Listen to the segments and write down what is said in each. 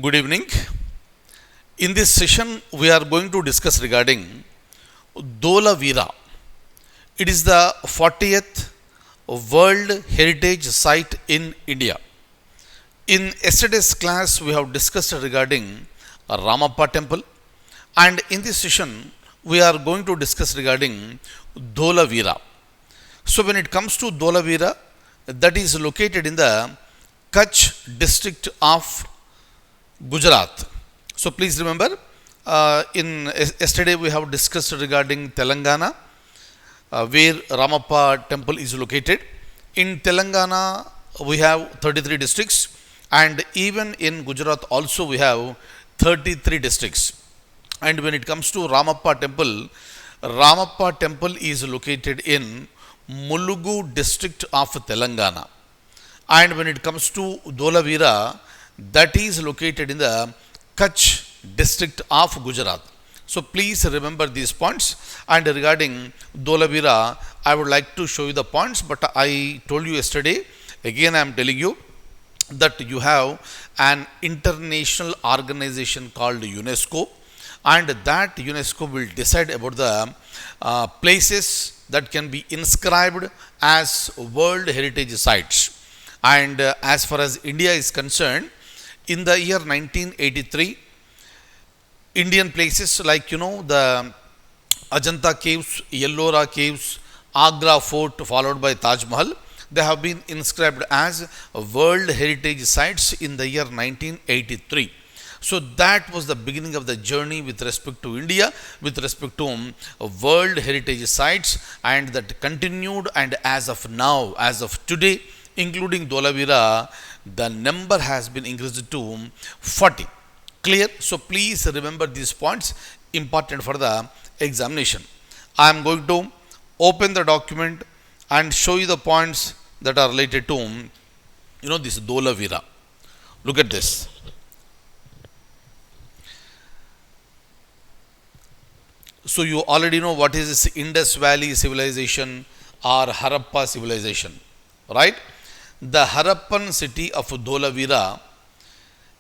Good evening. In this session, we are going to discuss regarding Dholavira. It is the 40th World Heritage Site in India. In yesterday's class, we have discussed regarding Ramappa Temple, and in this session, we are going to discuss regarding Dholavira. So, when it comes to Dholavira, that is located in the Kutch district of Gujarat. So please remember, yesterday we have discussed regarding Telangana, where Ramappa temple is located. In Telangana, we have 33 districts, and even in Gujarat also we have 33 districts. And when it comes to Ramappa temple is located in Mulugu district of Telangana. And when it comes to Dholavira, that is located in the Kutch district of Gujarat. So please remember these points. And regarding Dholavira, I would like to show you the points, but I told you yesterday, again I am telling you that you have an international organization called UNESCO, and that UNESCO will decide about the places that can be inscribed as World Heritage Sites. And as far as India is concerned, in the year 1983, Indian places like the Ajanta caves, Ellora caves, Agra fort followed by Taj Mahal, they have been inscribed as World Heritage Sites in the year 1983. So that was the beginning of the journey with respect to India, with respect to World Heritage Sites, and that continued, and as of now, as of today, including Dholavira, the number has been increased to 40. Clear? So please remember these points, important for the examination. I am going to open the document and show you the points that are related to this Dholavira. Look at this. So you already know what is this Indus Valley civilization or Harappa civilization, right? The Harappan city of Dholavira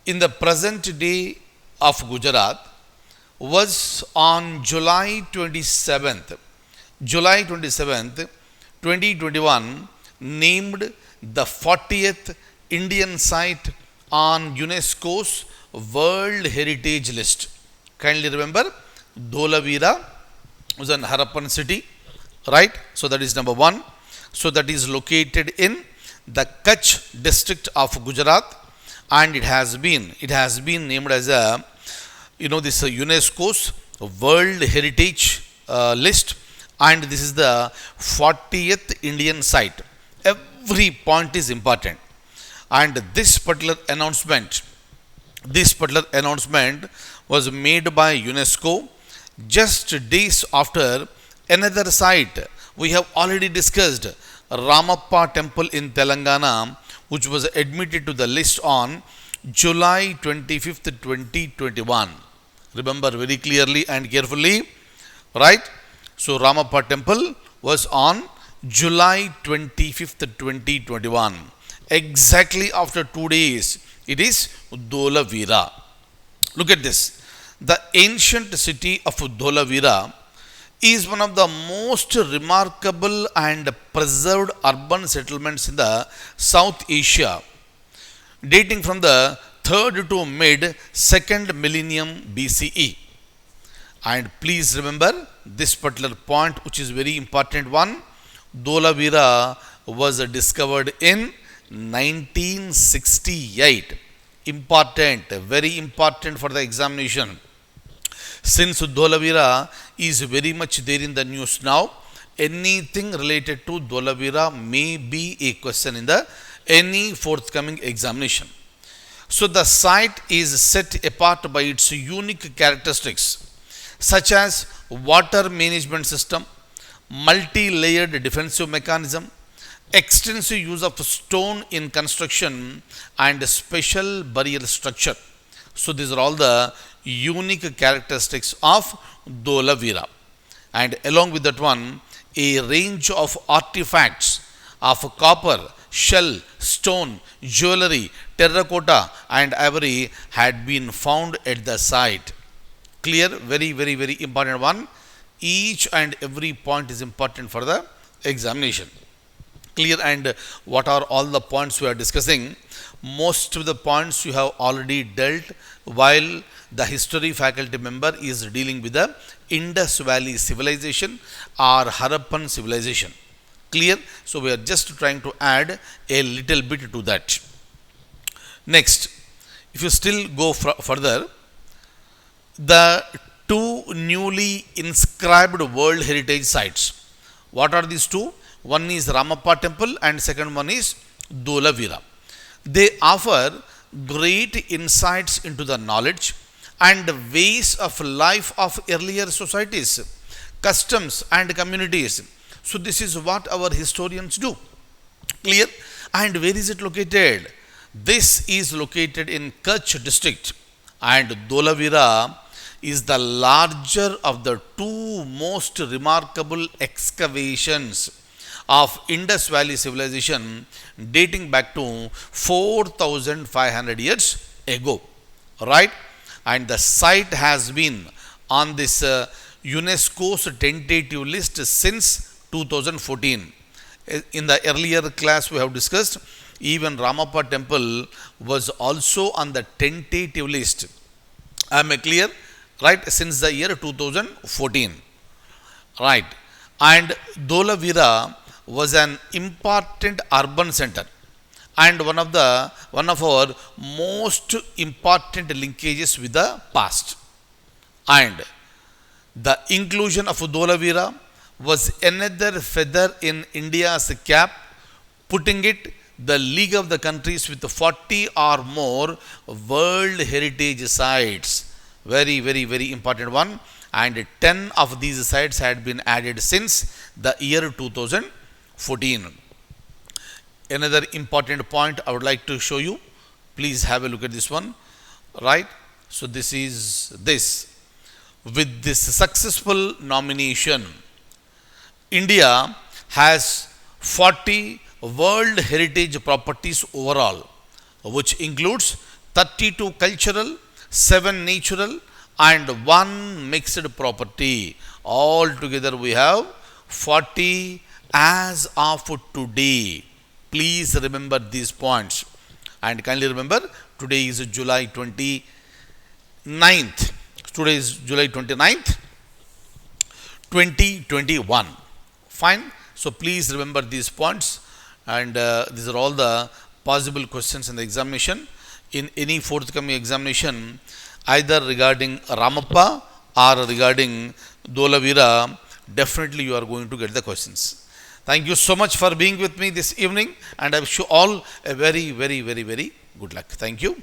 in the present day of Gujarat was on July 27th, 2021, named the 40th Indian site on UNESCO's World Heritage List. Kindly remember, Dholavira was an Harappan city, right? So that is number one. So that is located in the Kutch district of Gujarat, and it has been named as this UNESCO's World Heritage List, and this is the 40th Indian site. Every point is important, and this particular announcement was made by UNESCO just days after another site we have already discussed, Ramappa temple in Telangana, which was admitted to the list on July 25th, 2021. Remember very clearly and carefully, right? So Ramappa temple was on July 25th, 2021. Exactly after 2 days, it is Dholavira. Look at this. The ancient city of Dholavira is one of the most remarkable and preserved urban settlements in the South Asia, dating from the 3rd to mid 2nd millennium BCE. And please remember this particular point, which is very important one. Dholavira was discovered in 1968. Important, very important for the examination. Since Dholavira is very much there in the news now, anything related to Dholavira may be a question in the any forthcoming examination. So the site is set apart by its unique characteristics, such as water management system, multi-layered defensive mechanism, extensive use of stone in construction, and special burial structure. So these are all the unique characteristics of Dholavira. And along with that one, a range of artifacts of copper shell, stone, jewelry, terracotta, and ivory had been found at the site. Clear? Very, very, very important one. Each and every point is important for the examination. Clear? And what are all the points we are discussing? Most of the points you have already dealt while the history faculty member is dealing with the Indus Valley civilization or Harappan civilization. Clear? So we are just trying to add a little bit to that. Next, if you still go further, the two newly inscribed World Heritage sites. What are these two? One is Ramappa Temple and second one is Dholavira. They offer great insights into the knowledge and ways of life of earlier societies, customs and communities. So this is what our historians do. Clear? And where is it located? This is located in Kutch district, and Dholavira is the larger of the two most remarkable excavations of Indus Valley civilization dating back to 4,500 years ago. Right? And the site has been on this UNESCO's tentative list since 2014. In the earlier class we have discussed, even Ramappa Temple was also on the tentative list. Am I clear? Right? Since the year 2014. Right? And Dholavira was an important urban center and one of our most important linkages with the past. And the inclusion of Dholavira was another feather in India's cap, putting it the league of the countries with 40 or more World Heritage sites. Very, very, very important one. And 10 of these sites had been added since the year 2014. Another important point I would like to show you. Please have a look at this one. Right? So this is this. With this successful nomination, India has 40 World Heritage properties overall, which includes 32 cultural, 7 natural, and 1 mixed property. All together we have 40 as of today. Please remember these points. And kindly remember, today is July 29th. Today is July 29th, 2021. Fine. So please remember these points. And these are all the possible questions in the examination. In any forthcoming examination, either regarding Ramappa or regarding Dholavira, definitely you are going to get the questions. Thank you so much for being with me this evening, and I wish you all a very, very, very, very good luck. Thank you.